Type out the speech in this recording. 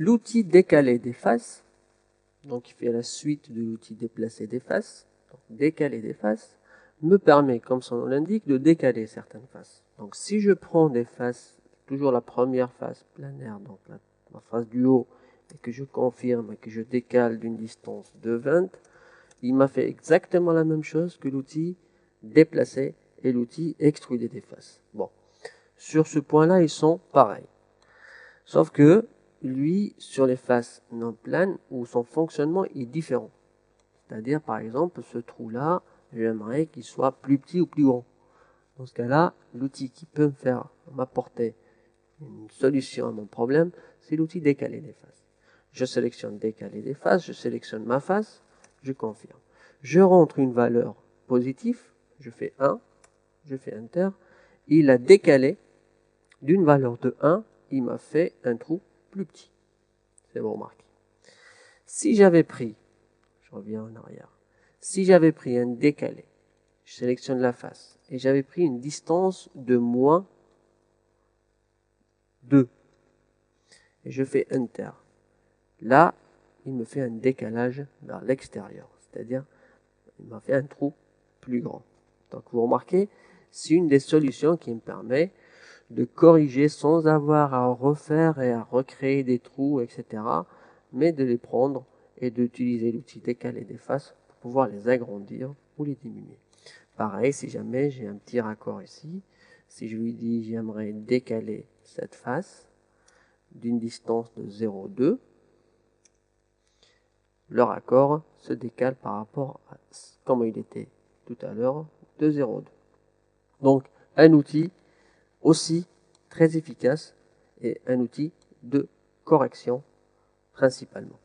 L'outil décaler des faces, donc il fait la suite de l'outil déplacer des faces, donc décaler des faces, me permet, comme son nom l'indique, de décaler certaines faces. Donc si je prends des faces, toujours la première face planaire, donc la face du haut, et que je confirme et que je décale d'une distance de 20, il m'a fait exactement la même chose que l'outil déplacer et l'outil extruder des faces. Bon, sur ce point-là, ils sont pareils. Sauf que lui, sur les faces non planes, où son fonctionnement est différent. C'est-à-dire, par exemple, ce trou-là, j'aimerais qu'il soit plus petit ou plus grand. Dans ce cas-là, l'outil qui peut m'apporter une solution à mon problème, c'est l'outil décaler des faces. Je sélectionne décaler des faces, je sélectionne ma face, je confirme. Je rentre une valeur positive, je fais 1, je fais Enter. Il a décalé d'une valeur de 1, il m'a fait un trou plus petit. C'est bon, remarquez. Si j'avais pris, je reviens en arrière, si j'avais pris un décalé, je sélectionne la face, et j'avais pris une distance de moins 2, et je fais Enter. Là, il me fait un décalage vers l'extérieur, c'est-à-dire, il m'a fait un trou plus grand. Donc, vous remarquez, c'est une des solutions qui me permet de corriger sans avoir à refaire et à recréer des trous, etc., mais de les prendre et d'utiliser l'outil décaler des faces pour pouvoir les agrandir ou les diminuer. Pareil, si jamais j'ai un petit raccord ici, si je lui dis j'aimerais décaler cette face d'une distance de 0,2, le raccord se décale par rapport à comme il était tout à l'heure de 0,2. Donc, un outil aussi très efficace et un outil de correction principalement.